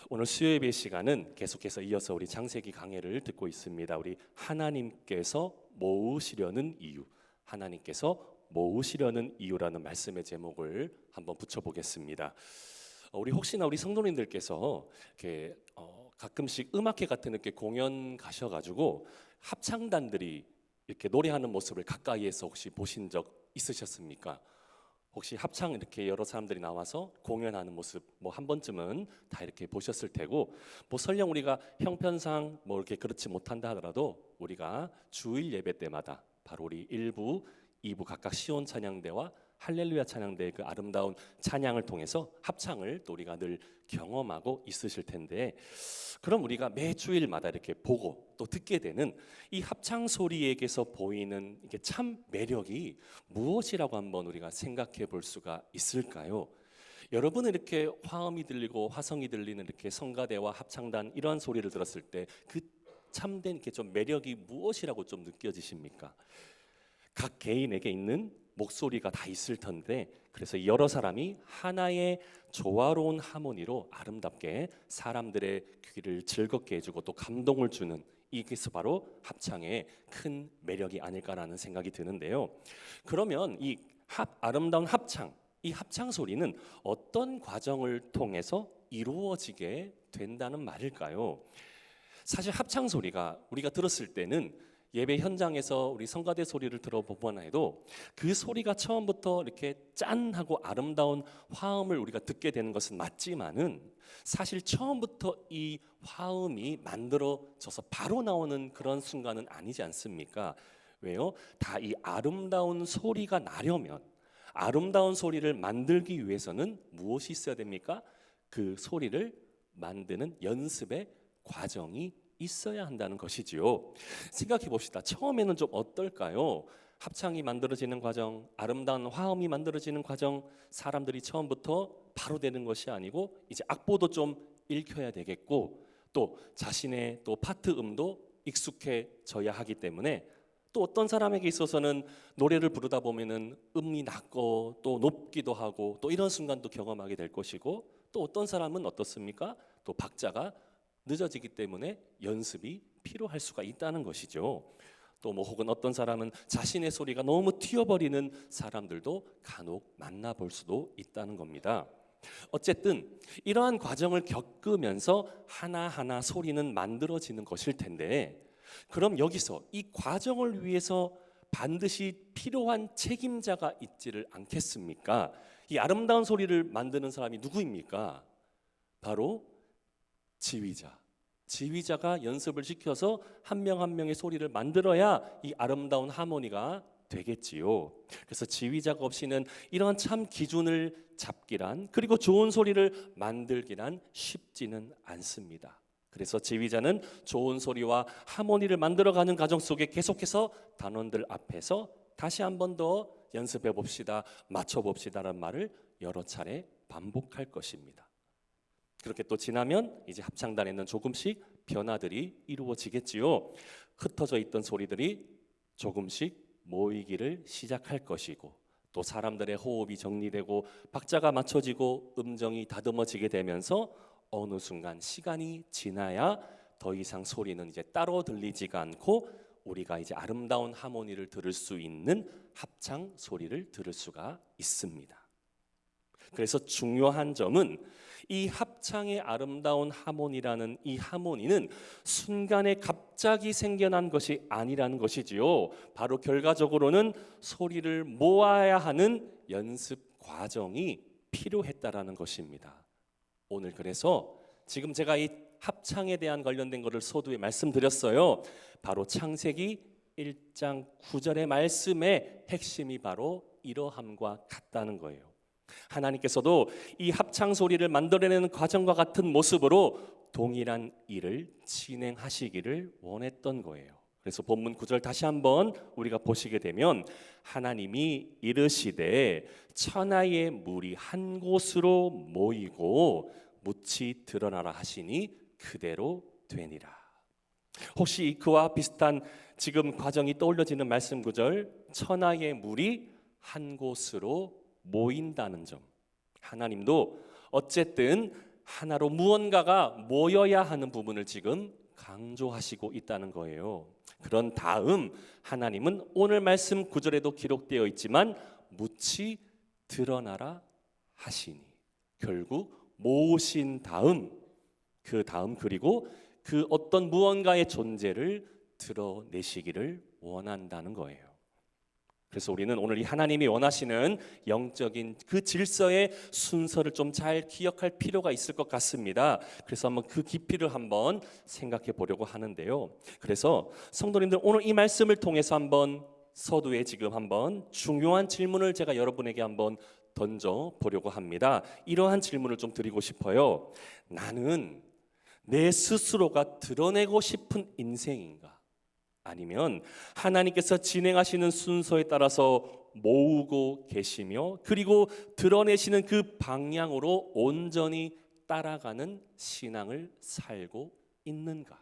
오늘 수요예배 시간은 계속해서 이어서 우리 창세기 강해를 듣고 있습니다. 우리 하나님께서 모으시려는 이유, 하나님께서 모으시려는 이유라는 말씀의 제목을 한번 붙여보겠습니다. 우리 혹시나 우리 성도님들께서 이렇게 가끔씩 음악회 같은 이렇게 공연 가셔가지고 합창단들이 이렇게 노래하는 모습을 가까이에서 혹시 보신 적 있으셨습니까? 혹시 합창 이렇게 여러 사람들이 나와서 공연하는 모습 뭐 한 번쯤은 다 이렇게 보셨을 테고, 뭐 설령 우리가 형편상 뭐 이렇게 그렇지 못한다 하더라도 우리가 주일 예배 때마다 바로 우리 1부, 2부 각각 시온 찬양대와 할렐루야 찬양대의 그 아름다운 찬양을 통해서 합창을 또 우리가 늘 경험하고 있으실 텐데, 그럼 우리가 매 주일마다 이렇게 보고 또 듣게 되는 이 합창 소리에게서 보이는 이게 참 매력이 무엇이라고 한번 우리가 생각해 볼 수가 있을까요? 여러분은 이렇게 화음이 들리고 화성이 들리는 이렇게 성가대와 합창단 이러한 소리를 들었을 때 그 참된 이렇게 좀 매력이 무엇이라고 좀 느껴지십니까? 각 개인에게 있는 목소리가 다 있을 텐데, 그래서 여러 사람이 하나의 조화로운 하모니로 아름답게 사람들의 귀를 즐겁게 해주고 또 감동을 주는, 이것이 바로 합창의 큰 매력이 아닐까라는 생각이 드는데요. 그러면 이 아름다운 합창, 이 합창 소리는 어떤 과정을 통해서 이루어지게 된다는 말일까요? 사실 합창 소리가 우리가 들었을 때는 예배 현장에서 우리 성가대 소리를 들어보거나 해도 그 소리가 처음부터 이렇게 짠하고 아름다운 화음을 우리가 듣게 되는 것은 맞지만은, 사실 처음부터 이 화음이 만들어져서 바로 나오는 그런 순간은 아니지 않습니까? 왜요? 다 이 아름다운 소리가 나려면, 아름다운 소리를 만들기 위해서는 무엇이 있어야 됩니까? 그 소리를 만드는 연습의 과정이 있어야 한다는 것이지요. 생각해 봅시다. 처음에는 좀 어떨까요? 합창이 만들어지는 과정, 아름다운 화음이 만들어지는 과정, 사람들이 처음부터 바로 되는 것이 아니고 이제 악보도 좀 읽혀야 되겠고, 또 자신의 또 파트 음도 익숙해져야 하기 때문에, 또 어떤 사람에게 있어서는 노래를 부르다 보면은 음이 낮고 또 높기도 하고 또 이런 순간도 경험하게 될 것이고, 또 어떤 사람은 어떻습니까? 또 박자가 늦어지기 때문에 연습이 필요할 수가 있다는 것이죠. 또 뭐 혹은 어떤 사람은 자신의 소리가 너무 튀어버리는 사람들도 간혹 만나볼 수도 있다는 겁니다. 어쨌든 이러한 과정을 겪으면서 하나하나 소리는 만들어지는 것일 텐데, 그럼 여기서 이 과정을 위해서 반드시 필요한 책임자가 있지를 않겠습니까? 이 아름다운 소리를 만드는 사람이 누구입니까? 바로 지휘자가 연습을 시켜서 한 명 한 명의 소리를 만들어야 이 아름다운 하모니가 되겠지요. 그래서 지휘자가 없이는 이러한 참 기준을 잡기란, 그리고 좋은 소리를 만들기란 쉽지는 않습니다. 그래서 지휘자는 좋은 소리와 하모니를 만들어가는 과정 속에 계속해서 단원들 앞에서 다시 한 번 더 연습해 봅시다, 맞춰 봅시다라는 말을 여러 차례 반복할 것입니다. 그렇게 또 지나면 이제 합창단에는 조금씩 변화들이 이루어지겠지요. 흩어져 있던 소리들이 조금씩 모이기를 시작할 것이고, 또 사람들의 호흡이 정리되고 박자가 맞춰지고 음정이 다듬어지게 되면서 어느 순간 시간이 지나야 더 이상 소리는 이제 따로 들리지가 않고 우리가 이제 아름다운 하모니를 들을 수 있는 합창 소리를 들을 수가 있습니다. 그래서 중요한 점은 이 합창의 아름다운 하모니라는 이 하모니는 순간에 갑자기 생겨난 것이 아니라는 것이지요. 바로 결과적으로는 소리를 모아야 하는 연습 과정이 필요했다라는 것입니다. 오늘 그래서 지금 제가 이 합창에 대한 관련된 것을 서두에 말씀드렸어요. 바로 창세기 1장 9절의 말씀의 핵심이 바로 이러함과 같다는 거예요. 하나님께서도 이 합창 소리를 만들어내는 과정과 같은 모습으로 동일한 일을 진행하시기를 원했던 거예요. 그래서 본문 9절 다시 한번 우리가 보시게 되면, 하나님이 이르시되 천하의 물이 한 곳으로 모이고 묻이 드러나라 하시니 그대로 되니라. 혹시 그와 비슷한 지금 과정이 떠올려지는 말씀 구절, 천하의 물이 한 곳으로 모인다는 점, 하나님도 어쨌든 하나로 무언가가 모여야 하는 부분을 지금 강조하시고 있다는 거예요. 그런 다음 하나님은 오늘 말씀 9절에도 기록되어 있지만 묻히 드러나라 하시니, 결국 모으신 다음, 그 다음 그리고 그 어떤 무언가의 존재를 드러내시기를 원한다는 거예요. 그래서 우리는 오늘 이 하나님이 원하시는 영적인 그 질서의 순서를 좀 잘 기억할 필요가 있을 것 같습니다. 그래서 한번 그 깊이를 한번 생각해 보려고 하는데요. 그래서 성도님들, 오늘 이 말씀을 통해서 한번 서두에 지금 한번 중요한 질문을 제가 여러분에게 한번 던져 보려고 합니다. 이러한 질문을 좀 드리고 싶어요. 나는 내 스스로가 드러내고 싶은 인생인가? 아니면 하나님께서 진행하시는 순서에 따라서 모으고 계시며 그리고 드러내시는 그 방향으로 온전히 따라가는 신앙을 살고 있는가?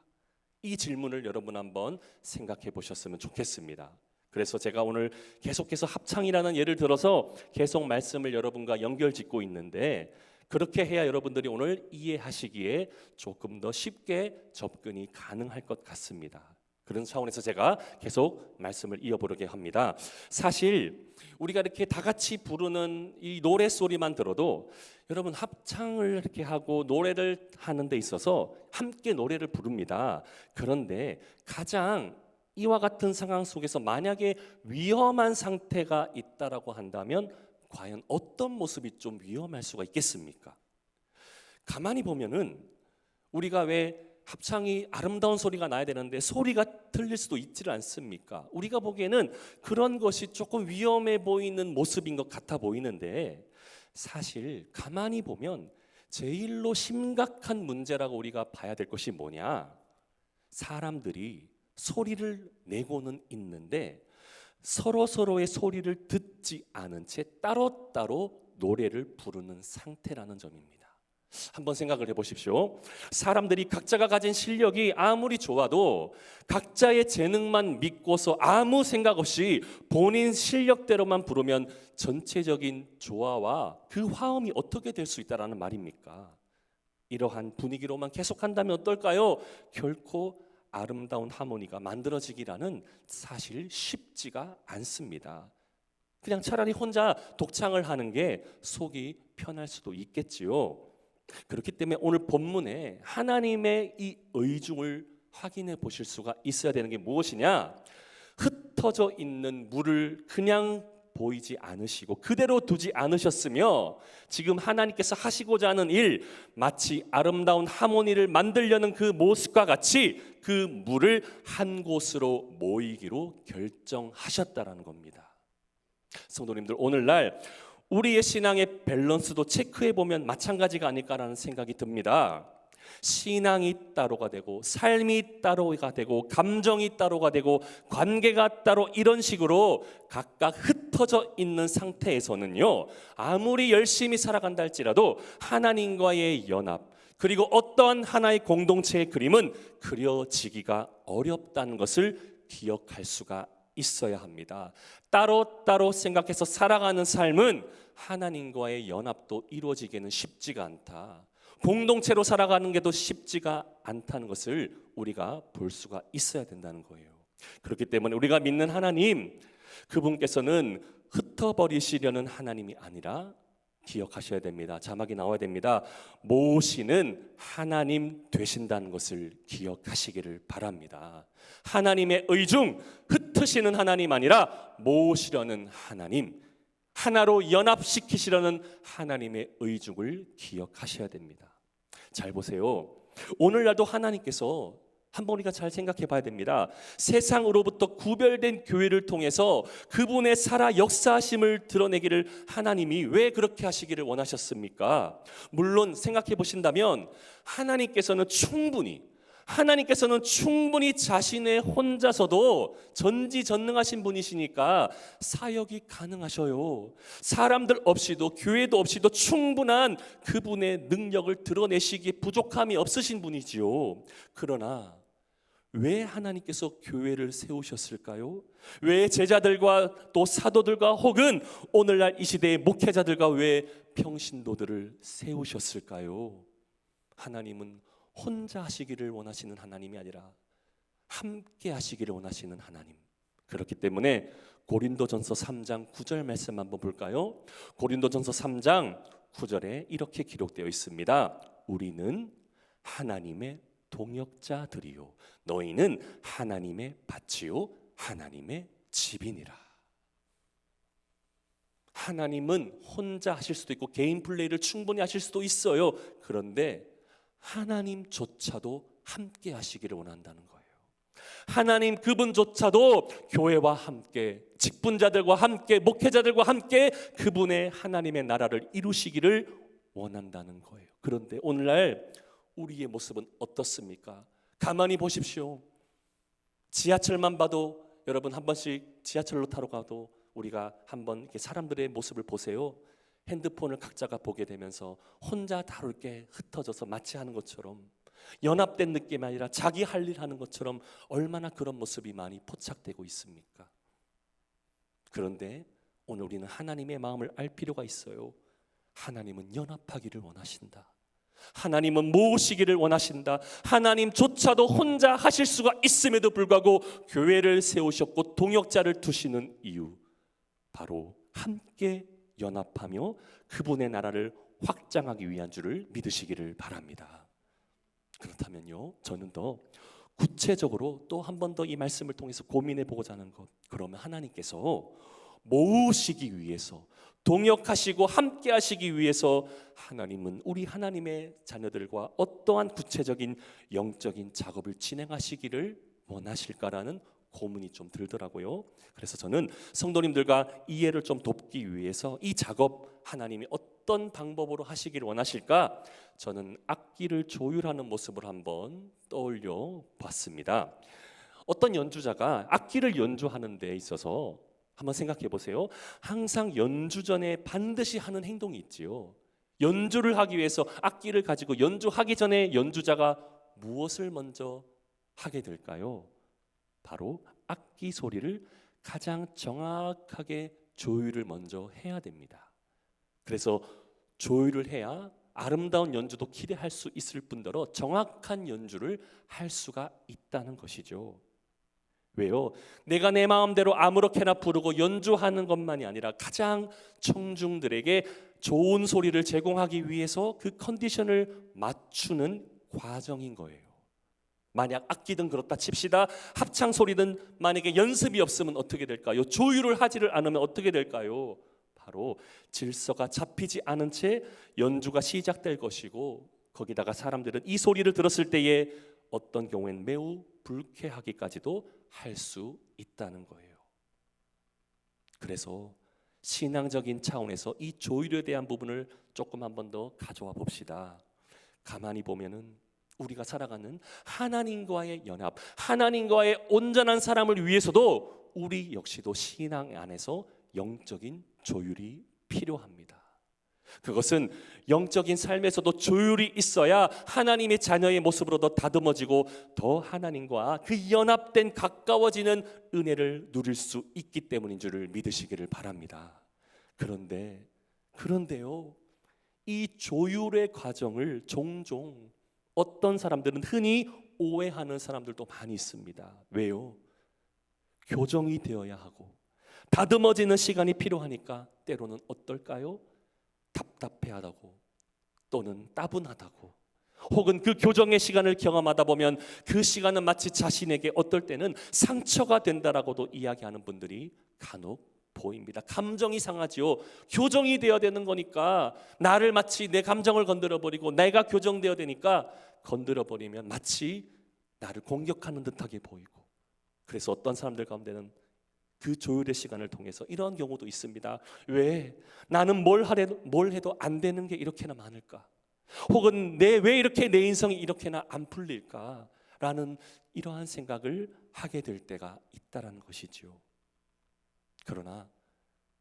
이 질문을 여러분 한번 생각해 보셨으면 좋겠습니다. 그래서 제가 오늘 계속해서 합창이라는 예를 들어서 계속 말씀을 여러분과 연결짓고 있는데, 그렇게 해야 여러분들이 오늘 이해하시기에 조금 더 쉽게 접근이 가능할 것 같습니다. 그런 차원에서 제가 계속 말씀을 이어보려고 합니다. 사실 우리가 이렇게 다 같이 부르는 이 노래 소리만 들어도 여러분 합창을 이렇게 하고 노래를 하는 데 있어서 함께 노래를 부릅니다. 그런데 가장 이와 같은 상황 속에서 만약에 위험한 상태가 있다라고 한다면 과연 어떤 모습이 좀 위험할 수가 있겠습니까? 가만히 보면은 우리가 왜 합창이 아름다운 소리가 나야 되는데 소리가 들릴 수도 있지를 않습니까? 우리가 보기에는 그런 것이 조금 위험해 보이는 모습인 것 같아 보이는데, 사실 가만히 보면 제일로 심각한 문제라고 우리가 봐야 될 것이 뭐냐? 사람들이 소리를 내고는 있는데 서로의 소리를 듣지 않은 채 따로따로 노래를 부르는 상태라는 점입니다. 한번 생각을 해보십시오. 사람들이 각자가 가진 실력이 아무리 좋아도 각자의 재능만 믿고서 아무 생각 없이 본인 실력대로만 부르면 전체적인 조화와 그 화음이 어떻게 될 수 있다라는 말입니까? 이러한 분위기로만 계속한다면 어떨까요? 결코 아름다운 하모니가 만들어지기라는 사실 쉽지가 않습니다. 그냥 차라리 혼자 독창을 하는 게 속이 편할 수도 있겠지요. 그렇기 때문에 오늘 본문에 하나님의 이 의중을 확인해 보실 수가 있어야 되는 게 무엇이냐? 흩어져 있는 물을 그냥 보이지 않으시고 그대로 두지 않으셨으며 지금 하나님께서 하시고자 하는 일, 마치 아름다운 하모니를 만들려는 그 모습과 같이 그 물을 한 곳으로 모이기로 결정하셨다라는 겁니다. 성도님들, 오늘날 우리의 신앙의 밸런스도 체크해 보면 마찬가지가 아닐까라는 생각이 듭니다. 신앙이 따로가 되고 삶이 따로가 되고 감정이 따로가 되고 관계가 따로, 이런 식으로 각각 흩어져 있는 상태에서는요, 아무리 열심히 살아간다 할지라도 하나님과의 연합, 그리고 어떠한 하나의 공동체의 그림은 그려지기가 어렵다는 것을 기억할 수가 있어야 합니다. 따로따로 생각해서 살아가는 삶은 하나님과의 연합도 이루어지기는 쉽지가 않다. 공동체로 살아가는 게도 쉽지가 않다는 것을 우리가 볼 수가 있어야 된다는 거예요. 그렇기 때문에 우리가 믿는 하나님, 그분께서는 흩어버리시려는 하나님이 아니라 기억하셔야 됩니다. 자막이 나와야 됩니다. 모으시는 하나님 되신다는 것을 기억하시기를 바랍니다. 하나님의 의중, 흩으시는 하나님 아니라 모으시려는 하나님, 하나로 연합시키시려는 하나님의 의중을 기억하셔야 됩니다. 잘 보세요. 오늘날도 하나님께서 한번 우리가 잘 생각해 봐야 됩니다. 세상으로부터 구별된 교회를 통해서 그분의 살아 역사하심을 드러내기를 하나님이 왜 그렇게 하시기를 원하셨습니까? 물론 생각해 보신다면 하나님께서는 충분히 자신의 혼자서도 전지전능하신 분이시니까 사역이 가능하셔요. 사람들 없이도, 교회도 없이도 충분한 그분의 능력을 드러내시기에 부족함이 없으신 분이지요. 그러나 왜 하나님께서 교회를 세우셨을까요? 왜 제자들과 또 사도들과 혹은 오늘날 이 시대의 목회자들과 왜 평신도들을 세우셨을까요? 하나님은 혼자 하시기를 원하시는 하나님이 아니라 함께 하시기를 원하시는 하나님. 그렇기 때문에 고린도전서 3장 9절 말씀 한번 볼까요? 고린도전서 3장 9절에 이렇게 기록되어 있습니다. 우리는 하나님의 동역자들이요 너희는 하나님의 밭이요 하나님의 집이니라. 하나님은 혼자 하실 수도 있고 개인 플레이를 충분히 하실 수도 있어요. 그런데 하나님조차도 함께 하시기를 원한다는 거예요. 하나님 그분조차도 교회와 함께, 직분자들과 함께, 목회자들과 함께 그분의 하나님의 나라를 이루시기를 원한다는 거예요. 그런데 오늘날 우리의 모습은 어떻습니까? 가만히 보십시오. 지하철만 봐도 여러분 한 번씩 지하철로 타러 가도 우리가 한번 이렇게 사람들의 모습을 보세요. 핸드폰을 각자가 보게 되면서 혼자 다룰 게 흩어져서 마치 하는 것처럼 연합된 느낌이 아니라 자기 할 일 하는 것처럼 얼마나 그런 모습이 많이 포착되고 있습니까? 그런데 오늘 우리는 하나님의 마음을 알 필요가 있어요. 하나님은 연합하기를 원하신다. 하나님은 모으시기를 원하신다. 하나님조차도 혼자 하실 수가 있음에도 불구하고 교회를 세우셨고 동역자를 두시는 이유, 바로 함께 연합하며 그분의 나라를 확장하기 위한 줄을 믿으시기를 바랍니다. 그렇다면요, 저는 더 구체적으로 또 한 번 더 이 말씀을 통해서 고민해 보고자 하는 것, 그러면 하나님께서 모으시기 위해서, 동역하시고 함께 하시기 위해서 하나님은 우리 하나님의 자녀들과 어떠한 구체적인 영적인 작업을 진행하시기를 원하실까라는 고민이 좀 들더라고요. 그래서 저는 성도님들과 이해를 좀 돕기 위해서 이 작업 하나님이 어떤 방법으로 하시기를 원하실까? 저는 악기를 조율하는 모습을 한번 떠올려 봤습니다. 어떤 연주자가 악기를 연주하는 데 있어서 한번 생각해 보세요. 항상 연주 전에 반드시 하는 행동이 있지요. 연주를 하기 위해서 악기를 가지고 연주하기 전에 연주자가 무엇을 먼저 하게 될까요? 바로 악기 소리를 가장 정확하게 조율을 먼저 해야 됩니다. 그래서 조율을 해야 아름다운 연주도 기대할 수 있을 뿐더러 정확한 연주를 할 수가 있다는 것이죠. 왜요? 내가 내 마음대로 아무렇게나 부르고 연주하는 것만이 아니라 가장 청중들에게 좋은 소리를 제공하기 위해서 그 컨디션을 맞추는 과정인 거예요. 만약 악기든 그렇다 칩시다. 합창 소리든 만약에 연습이 없으면 어떻게 될까요? 조율을 하지를 않으면 어떻게 될까요? 바로 질서가 잡히지 않은 채 연주가 시작될 것이고, 거기다가 사람들은 이 소리를 들었을 때에 어떤 경우엔 매우 불쾌하기까지도 할 수 있다는 거예요. 그래서 신앙적인 차원에서 이 조율에 대한 부분을 조금 한 번 더 가져와 봅시다. 가만히 보면은 우리가 살아가는 하나님과의 연합, 하나님과의 온전한 사람을 위해서도 우리 역시도 신앙 안에서 영적인 조율이 필요합니다. 그것은 영적인 삶에서도 조율이 있어야 하나님의 자녀의 모습으로 더 다듬어지고 더 하나님과 그 연합된 가까워지는 은혜를 누릴 수 있기 때문인 줄을 믿으시기를 바랍니다. 그런데요, 이 조율의 과정을 종종 어떤 사람들은 흔히 오해하는 사람들도 많이 있습니다. 왜요? 교정이 되어야 하고 다듬어지는 시간이 필요하니까 때로는 어떨까요? 답답해하다고, 또는 따분하다고, 혹은 그 교정의 시간을 경험하다 보면 그 시간은 마치 자신에게 어떨 때는 상처가 된다라고도 이야기하는 분들이 간혹 보입니다. 감정이 상하지요. 교정이 되어야 되는 거니까 나를 마치 내 감정을 건드려버리고 내가 교정되어야 되니까 건드려버리면 마치 나를 공격하는 듯하게 보이고, 그래서 어떤 사람들 가운데는 그 조율의 시간을 통해서 이런 경우도 있습니다. 왜 나는 뭘 해도 안 되는 게 이렇게나 많을까? 혹은 왜 이렇게 내 인생이 이렇게나 안 풀릴까? 라는 이러한 생각을 하게 될 때가 있다라는 것이죠. 그러나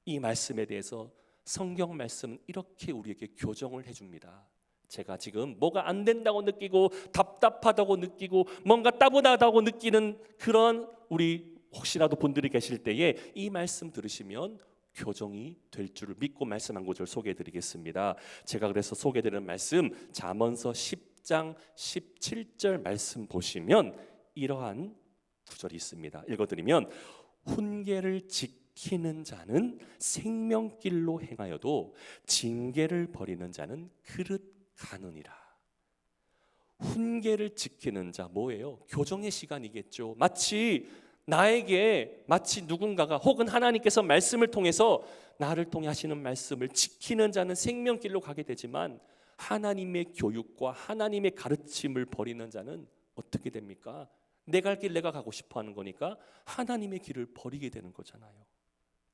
이 말씀에 대해서 성경 말씀은 이렇게 우리에게 교정을 해줍니다. 제가 지금 뭐가 안 된다고 느끼고 답답하다고 느끼고 뭔가 따분하다고 느끼는 그런 우리 혹시라도 분들이 계실 때에 이 말씀 들으시면 교정이 될 줄을 믿고 말씀 한 구절 소개해 드리겠습니다. 제가 그래서 소개해 드리는 말씀 잠언서 10장 17절 말씀 보시면 이러한 구절이 있습니다. 읽어드리면 훈계를 지키는 자는 생명길로 행하여도 징계를 버리는 자는 그릇 가느니라. 훈계를 지키는 자 뭐예요? 교정의 시간이겠죠. 마치 누군가가 혹은 하나님께서 말씀을 통해서 나를 통해 하시는 말씀을 지키는 자는 생명길로 가게 되지만 하나님의 교육과 하나님의 가르침을 버리는 자는 어떻게 됩니까? 내 갈 길 내가 가고 싶어 하는 거니까 하나님의 길을 버리게 되는 거잖아요.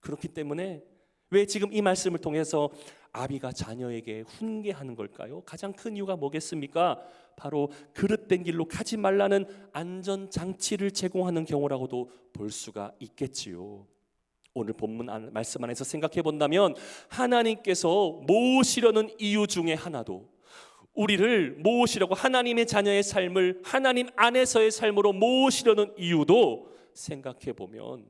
그렇기 때문에 왜 지금 이 말씀을 통해서 아비가 자녀에게 훈계하는 걸까요? 가장 큰 이유가 뭐겠습니까? 바로 그릇된 길로 가지 말라는 안전장치를 제공하는 경우라고도 볼 수가 있겠지요. 오늘 본문 말씀 안에서 생각해 본다면 하나님께서 모으시려는 이유 중에 하나도 우리를 모으시려고 하나님의 자녀의 삶을 하나님 안에서의 삶으로 모으시려는 이유도 생각해 보면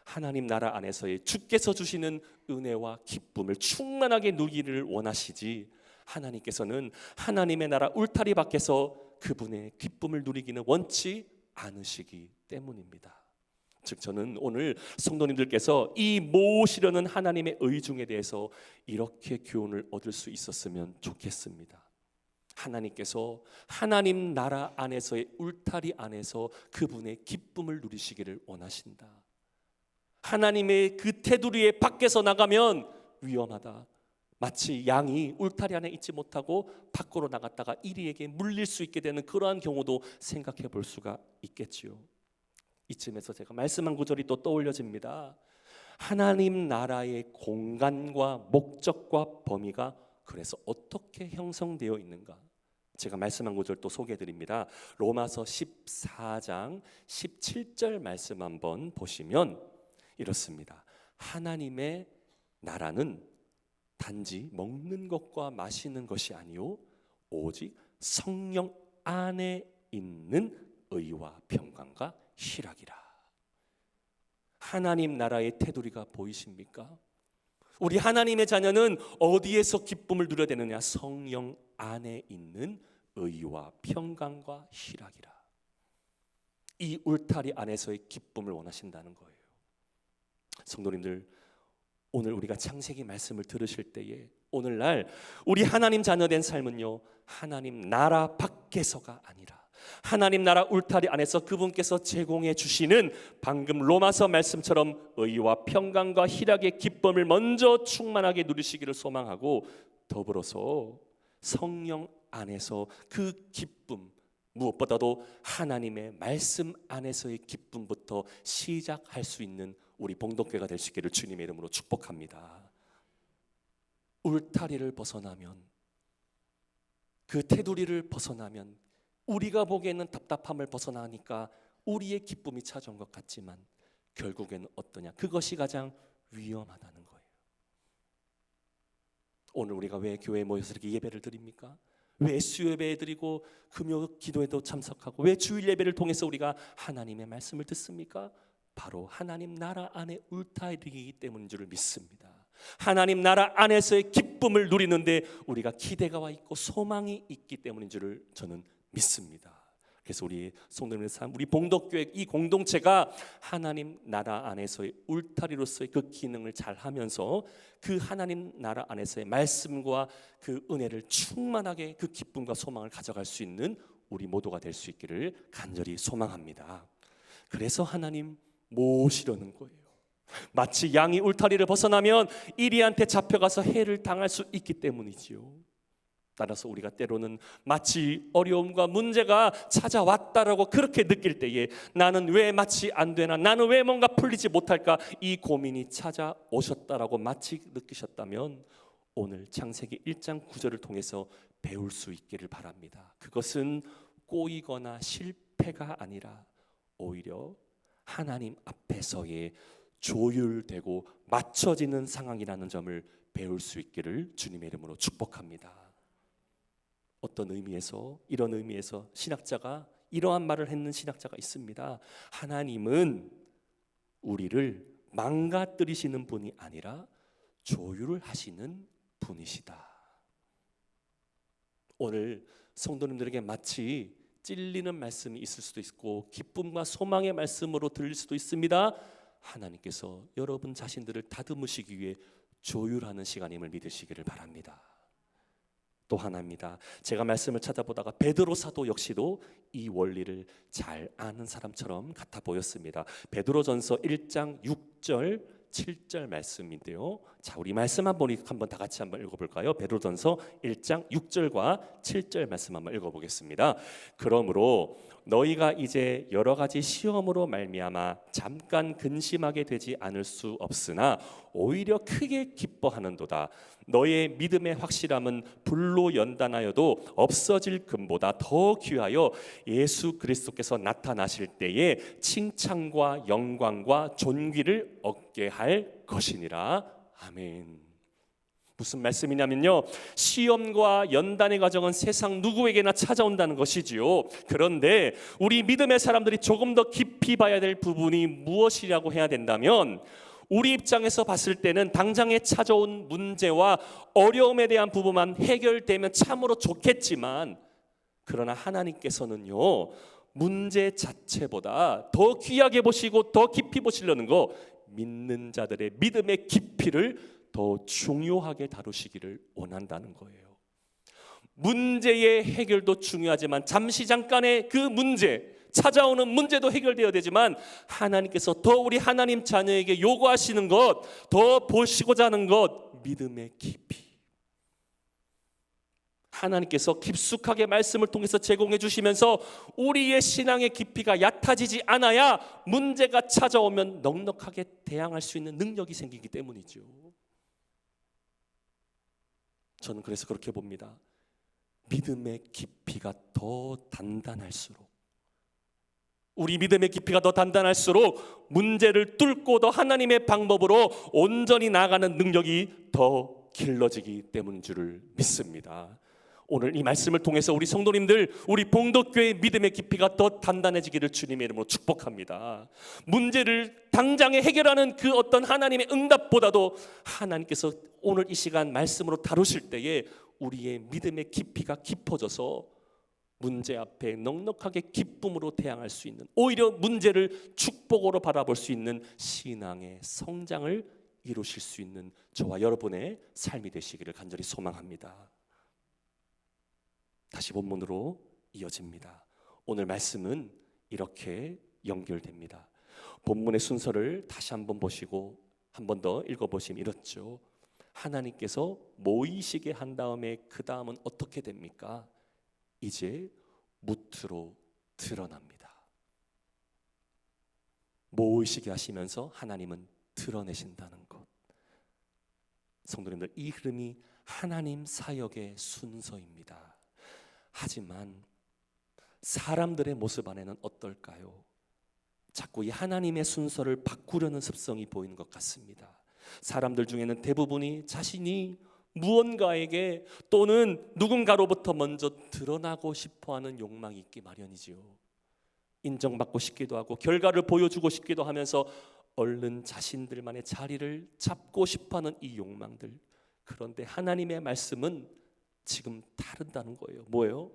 하나님 나라 안에서의 주께서 주시는 은혜와 기쁨을 충만하게 누리기를 원하시지 하나님께서는 하나님의 나라 울타리 밖에서 그분의 기쁨을 누리기는 원치 않으시기 때문입니다. 즉 저는 오늘 성도님들께서 이 모으시려는 하나님의 의중에 대해서 이렇게 교훈을 얻을 수 있었으면 좋겠습니다. 하나님께서 하나님 나라 안에서의 울타리 안에서 그분의 기쁨을 누리시기를 원하신다. 하나님의 그 테두리에 밖에서 나가면 위험하다. 마치 양이 울타리 안에 있지 못하고 밖으로 나갔다가 이리에게 물릴 수 있게 되는 그러한 경우도 생각해 볼 수가 있겠지요. 이쯤에서 제가 말씀한 구절이 또 떠올려집니다. 하나님 나라의 공간과 목적과 범위가 그래서 어떻게 형성되어 있는가? 제가 말씀한 구절 또 소개해 드립니다. 로마서 14장 17절 말씀 한번 보시면 이렇습니다. 하나님의 나라는 단지 먹는 것과 마시는 것이 아니요 오직 성령 안에 있는 의와 평강과 희락이라. 하나님 나라의 테두리가 보이십니까? 우리 하나님의 자녀는 어디에서 기쁨을 누려야 되느냐? 성령 안에 있는 의와 평강과 희락이라. 이 울타리 안에서의 기쁨을 원하신다는 거예요. 성도님들, 오늘 우리가 창세기 말씀을 들으실 때에 오늘날 우리 하나님 자녀된 삶은요 하나님 나라 밖에서가 아니라 하나님 나라 울타리 안에서 그분께서 제공해 주시는 방금 로마서 말씀처럼 의와 평강과 희락의 기쁨을 먼저 충만하게 누리시기를 소망하고 더불어서 성령 안에서 그 기쁨 무엇보다도 하나님의 말씀 안에서의 기쁨부터 시작할 수 있는 우리 봉독회가 될 수 있기를 주님의 이름으로 축복합니다. 울타리를 벗어나면 그 테두리를 벗어나면 우리가 보기에는 답답함을 벗어나니까 우리의 기쁨이 찾아온 것 같지만 결국에는 어떠냐? 그것이 가장 위험하다는 거예요. 오늘 우리가 왜 교회에 모여서 이렇게 예배를 드립니까? 왜 수요 예배 드리고 금요 기도에도 참석하고 왜 주일 예배를 통해서 우리가 하나님의 말씀을 듣습니까? 바로 하나님 나라 안에 울타리이기 때문인 줄 믿습니다. 하나님 나라 안에서의 기쁨을 누리는데 우리가 기대가 와 있고 소망이 있기 때문인 줄을 저는 믿습니다. 그래서 우리 성도님의 삶, 우리 봉독교회 이 공동체가 하나님 나라 안에서의 울타리로서의 그 기능을 잘 하면서 그 하나님 나라 안에서의 말씀과 그 은혜를 충만하게 그 기쁨과 소망을 가져갈 수 있는 우리 모두가 될 수 있기를 간절히 소망합니다. 그래서 하나님 모시려는 거예요. 마치 양이 울타리를 벗어나면 이리한테 잡혀가서 해를 당할 수 있기 때문이지요. 따라서 우리가 때로는 마치 어려움과 문제가 찾아왔다라고 그렇게 느낄 때에 나는 왜 마치 안 되나, 나는 왜 뭔가 풀리지 못할까, 이 고민이 찾아오셨다라고 마치 느끼셨다면 오늘 창세기 1장 9절을 통해서 배울 수 있기를 바랍니다. 그것은 꼬이거나 실패가 아니라 오히려 하나님 앞에서의 조율되고 맞춰지는 상황이라는 점을 배울 수 있기를 주님의 이름으로 축복합니다. 어떤 의미에서, 이런 의미에서 신학자가 이러한 말을 했는 신학자가 있습니다. 하나님은 우리를 망가뜨리시는 분이 아니라 조율을 하시는 분이시다. 오늘 성도님들에게 마치 찔리는 말씀이 있을 수도 있고 기쁨과 소망의 말씀으로 들릴 수도 있습니다. 하나님께서 여러분 자신들을 다듬으시기 위해 조율하는 시간임을 믿으시기를 바랍니다. 또 하나입니다. 제가 말씀을 찾아보다가 베드로 사도 역시도 이 원리를 잘 아는 사람처럼 같아 보였습니다. 베드로전서 1장 6절 7절 말씀인데요. 자, 우리 말씀 한번 다 같이 한번 읽어볼까요? 베드로전서 1장 6절과 7절 말씀 한번 읽어보겠습니다. 그러므로 너희가 이제 여러 가지 시험으로 말미암아 잠깐 근심하게 되지 않을 수 없으나 오히려 크게 기뻐하는도다. 너의 믿음의 확실함은 불로 연단하여도 없어질 금보다 더 귀하여 예수 그리스도께서 나타나실 때에 칭찬과 영광과 존귀를 얻게 할 것이니라. 아멘. 무슨 말씀이냐면요, 시험과 연단의 과정은 세상 누구에게나 찾아온다는 것이지요. 그런데 우리 믿음의 사람들이 조금 더 깊이 봐야 될 부분이 무엇이라고 해야 된다면, 우리 입장에서 봤을 때는 당장에 찾아온 문제와 어려움에 대한 부분만 해결되면 참으로 좋겠지만, 그러나 하나님께서는요, 문제 자체보다 더 귀하게 보시고 더 깊이 보시려는 거, 믿는 자들의 믿음의 깊이를 더 중요하게 다루시기를 원한다는 거예요. 문제의 해결도 중요하지만 잠시 잠깐의 그 문제, 찾아오는 문제도 해결되어야 되지만 하나님께서 더 우리 하나님 자녀에게 요구하시는 것, 더 보시고자 하는 것, 믿음의 깊이. 하나님께서 깊숙하게 말씀을 통해서 제공해 주시면서 우리의 신앙의 깊이가 얕아지지 않아야 문제가 찾아오면 넉넉하게 대항할 수 있는 능력이 생기기 때문이죠. 저는 그래서 그렇게 봅니다. 믿음의 깊이가 더 단단할수록, 우리 믿음의 깊이가 더 단단할수록 문제를 뚫고 더 하나님의 방법으로 온전히 나아가는 능력이 더 길러지기 때문인 줄을 믿습니다. 오늘 이 말씀을 통해서 우리 성도님들, 우리 봉독교회의 믿음의 깊이가 더 단단해지기를 주님의 이름으로 축복합니다. 문제를 당장에 해결하는 그 어떤 하나님의 응답보다도 하나님께서 오늘 이 시간 말씀으로 다루실 때에 우리의 믿음의 깊이가 깊어져서 문제 앞에 넉넉하게 기쁨으로 대항할 수 있는, 오히려 문제를 축복으로 바라볼 수 있는 신앙의 성장을 이루실 수 있는 저와 여러분의 삶이 되시기를 간절히 소망합니다. 다시 본문으로 이어집니다. 오늘 말씀은 이렇게 연결됩니다. 본문의 순서를 다시 한번 보시고 한 번 더 읽어보시면 이렇죠. 하나님께서 모이시게 한 다음에 그 다음은 어떻게 됩니까? 이제 무트로 드러납니다. 모이시게 하시면서 하나님은 드러내신다는 것. 성도님들, 이 흐름이 하나님 사역의 순서입니다. 하지만 사람들의 모습 안에는 어떨까요? 자꾸 이 하나님의 순서를 바꾸려는 습성이 보이는 것 같습니다. 사람들 중에는 대부분이 자신이 무언가에게 또는 누군가로부터 먼저 드러나고 싶어하는 욕망이 있기 마련이지요. 인정받고 싶기도 하고 결과를 보여주고 싶기도 하면서 얼른 자신들만의 자리를 잡고 싶어하는 이 욕망들. 그런데 하나님의 말씀은 지금 다른다는 거예요. 뭐예요?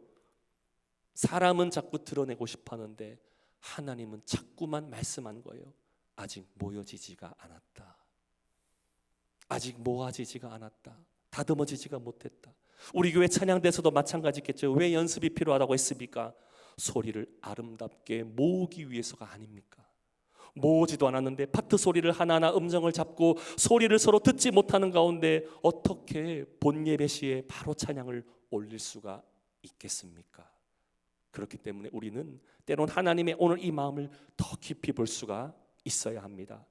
사람은 자꾸 드러내고 싶어하는데 하나님은 자꾸만 말씀하는 거예요. 아직 모여지지가 않았다. 아직 모아지지가 않았다. 다듬어지지가 못했다. 우리 교회 찬양대에서도 마찬가지겠죠. 왜 연습이 필요하다고 했습니까? 소리를 아름답게 모으기 위해서가 아닙니까? 모으지도 않았는데 파트 소리를 하나하나 음정을 잡고 소리를 서로 듣지 못하는 가운데 어떻게 본 예배 시에 바로 찬양을 올릴 수가 있겠습니까? 그렇기 때문에 우리는 때론 하나님의 오늘 이 마음을 더 깊이 볼 수가 있어야 합니다.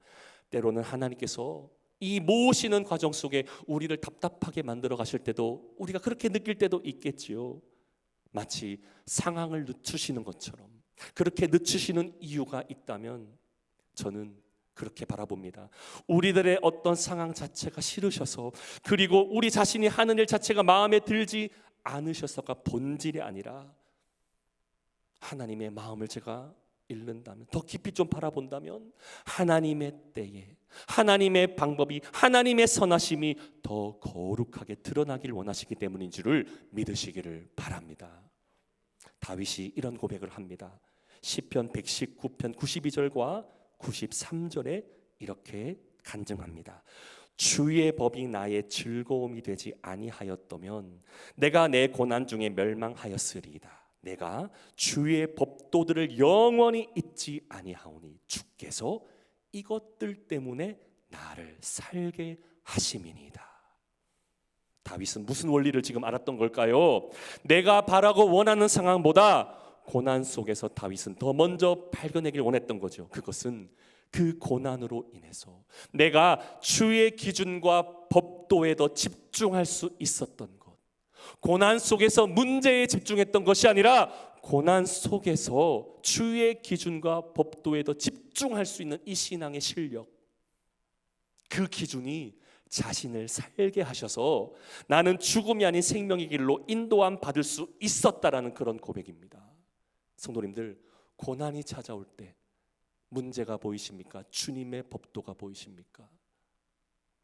때로는 하나님께서 이 모으시는 과정 속에 우리를 답답하게 만들어 가실 때도 우리가 그렇게 느낄 때도 있겠지요. 마치 상황을 늦추시는 것처럼 그렇게 늦추시는 이유가 있다면 저는 그렇게 바라봅니다. 우리들의 어떤 상황 자체가 싫으셔서, 그리고 우리 자신이 하는 일 자체가 마음에 들지 않으셔서가 본질이 아니라 하나님의 마음을 제가 읽는다면, 더 깊이 좀 바라본다면 하나님의 때에 하나님의 방법이, 하나님의 선하심이 더 거룩하게 드러나길 원하시기 때문인 줄을 믿으시기를 바랍니다. 다윗이 이런 고백을 합니다. 시편 119편 92절과 93절에 이렇게 간증합니다. 주의 법이 나의 즐거움이 되지 아니하였더면 내가 내 고난 중에 멸망하였으리이다. 내가 주의 법도들을 영원히 잊지 아니하오니 주께서 이것들 때문에 나를 살게 하심이니이다. 다윗은 무슨 원리를 지금 알았던 걸까요? 내가 바라고 원하는 상황보다 고난 속에서 다윗은 더 먼저 발견하길 원했던 거죠. 그것은 그 고난으로 인해서 내가 주의 기준과 법도에 더 집중할 수 있었던 것, 고난 속에서 문제에 집중했던 것이 아니라 고난 속에서 주의 기준과 법도에 더 집중할 수 있는 이 신앙의 실력, 그 기준이 자신을 살게 하셔서 나는 죽음이 아닌 생명의 길로 인도함 받을 수 있었다라는 그런 고백입니다. 성도님들, 고난이 찾아올 때 문제가 보이십니까? 주님의 법도가 보이십니까?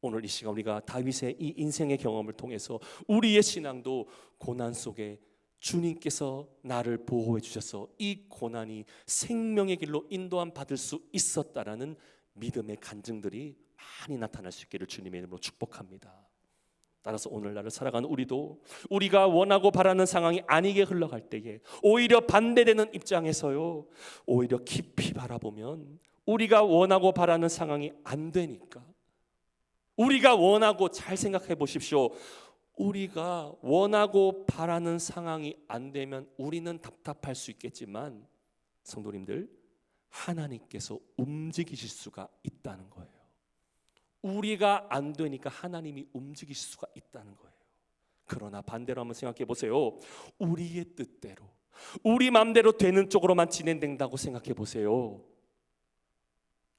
오늘 이 시간 우리가 다윗의 이 인생의 경험을 통해서 우리의 신앙도 고난 속에 주님께서 나를 보호해 주셔서 이 고난이 생명의 길로 인도함 받을 수 있었다라는 믿음의 간증들이 많이 나타날 수 있기를 주님의 이름으로 축복합니다. 따라서 오늘날을 살아가는 우리도 우리가 원하고 바라는 상황이 아니게 흘러갈 때에 오히려 반대되는 입장에서요, 오히려 깊이 바라보면 우리가 원하고 바라는 상황이 안 되니까, 우리가 원하고, 잘 생각해 보십시오, 우리가 원하고 바라는 상황이 안 되면 우리는 답답할 수 있겠지만 성도님들, 하나님께서 움직이실 수가 있다는 거예요. 우리가 안 되니까 하나님이 움직일 수가 있다는 거예요. 그러나 반대로 한번 생각해 보세요. 우리의 뜻대로, 우리 마음대로 되는 쪽으로만 진행된다고 생각해 보세요.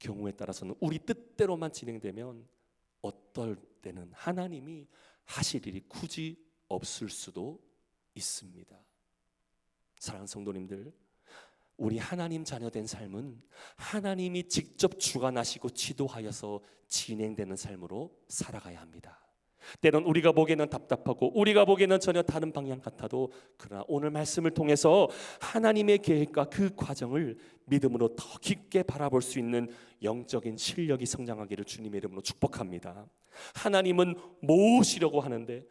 경우에 따라서는 우리 뜻대로만 진행되면 어떨 때는 하나님이 하실 일이 굳이 없을 수도 있습니다. 사랑하는 성도님들, 우리 하나님 자녀된 삶은 하나님이 직접 주관하시고 지도하여서 진행되는 삶으로 살아가야 합니다. 때론 우리가 보기에는 답답하고 우리가 보기에는 전혀 다른 방향 같아도, 그러나 오늘 말씀을 통해서 하나님의 계획과 그 과정을 믿음으로 더 깊게 바라볼 수 있는 영적인 실력이 성장하기를 주님의 이름으로 축복합니다. 하나님은 모으시려고 하는데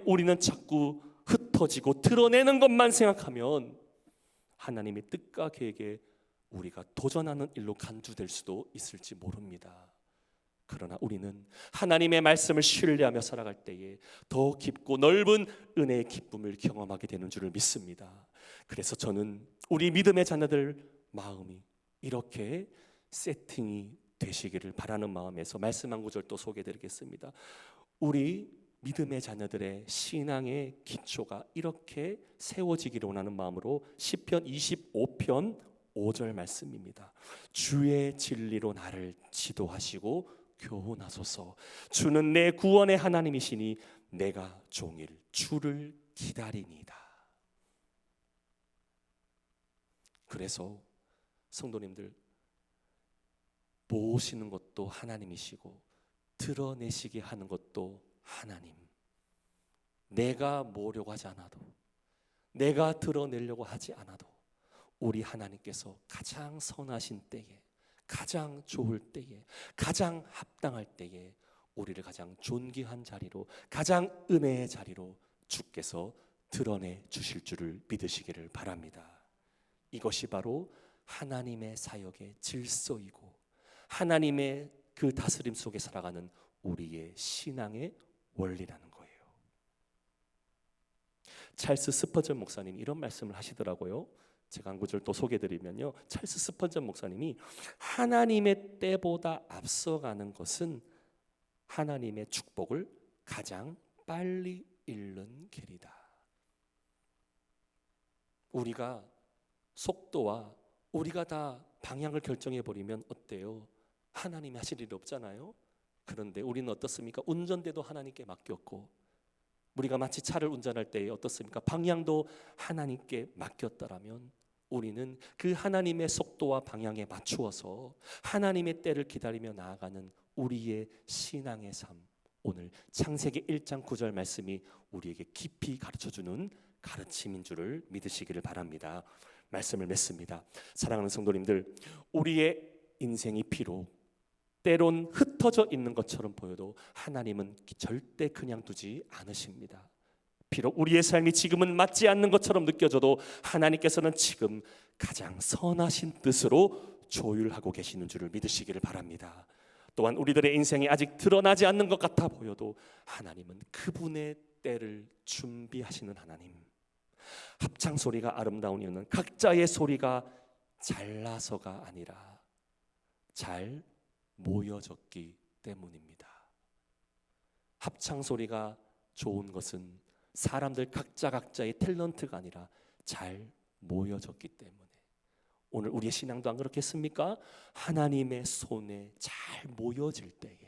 우리는 자꾸 흩어지고 드러내는 것만 생각하면 하나님의 뜻과 계획에 우리가 도전하는 일로 간주될 수도 있을지 모릅니다. 그러나 우리는 하나님의 말씀을 신뢰하며 살아갈 때에 더 깊고 넓은 은혜의 기쁨을 경험하게 되는 줄을 믿습니다. 그래서 저는 우리 믿음의 자녀들 마음이 이렇게 세팅이 되시기를 바라는 마음에서 말씀 한 구절 또 소개해드리겠습니다. 우리 믿음의 자녀들의 신앙의 기초가 이렇게 세워지기를 원하는 마음으로 시편 25편 5절 말씀입니다. 주의 진리로 나를 지도하시고 교훈하소서. 주는 내 구원의 하나님이시니 내가 종일 주를 기다리니이다. 그래서 성도님들, 모으시는 것도 하나님이시고 드러내시게 하는 것도 하나님. 내가 모으려고 하지 않아도, 내가 드러내려고 하지 않아도 우리 하나님께서 가장 선하신 때에, 가장 좋을 때에, 가장 합당할 때에 우리를 가장 존귀한 자리로, 가장 은혜의 자리로 주께서 드러내 주실 줄을 믿으시기를 바랍니다. 이것이 바로 하나님의 사역의 질서이고 하나님의 그 다스림 속에 살아가는 우리의 신앙의 원리라는 거예요. 찰스 스퍼전 목사님이 이런 말씀을 하시더라고요. 제가 한 구절 또 소개해드리면요, 찰스 스퍼전 목사님이 하나님의 때보다 앞서가는 것은 하나님의 축복을 가장 빨리 잃는 길이다. 우리가 속도와 우리가 다 방향을 결정해버리면 어때요? 하나님이 하실 일이 없잖아요. 그런데 우리는 어떻습니까? 운전대도 하나님께 맡겼고, 우리가 마치 차를 운전할 때 어떻습니까? 방향도 하나님께 맡겼다라면 우리는 그 하나님의 속도와 방향에 맞추어서 하나님의 때를 기다리며 나아가는 우리의 신앙의 삶, 오늘 창세기 1장 9절 말씀이 우리에게 깊이 가르쳐주는 가르침인 줄을 믿으시기를 바랍니다. 말씀을 맺습니다. 사랑하는 성도님들, 우리의 인생이 비록 때론 흩어져 있는 것처럼 보여도 하나님은 절대 그냥 두지 않으십니다. 비록 우리의 삶이 지금은 맞지 않는 것처럼 느껴져도 하나님께서는 지금 가장 선하신 뜻으로 조율하고 계시는 줄을 믿으시기를 바랍니다. 또한 우리들의 인생이 아직 드러나지 않는 것 같아 보여도 하나님은 그분의 때를 준비하시는 하나님. 합창 소리가 아름다운 이유는 각자의 소리가 잘나서가 아니라 잘 모여졌기 때문입니다. 합창 소리가 좋은 것은 사람들 각자의 탤런트가 아니라 잘 모여졌기 때문에. 오늘 우리의 신앙도 안 그렇겠습니까? 하나님의 손에 잘 모여질 때에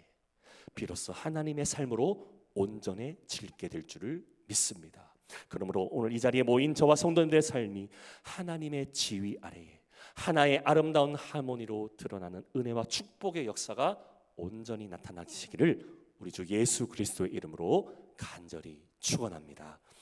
비로소 하나님의 삶으로 온전해지게 될 줄을 믿습니다. 그러므로 오늘 이 자리에 모인 저와 성도님들의 삶이 하나님의 지휘 아래에 하나의 아름다운 하모니로 드러나는 은혜와 축복의 역사가 온전히 나타나시기를 우리 주 예수 그리스도의 이름으로 간절히 축원합니다.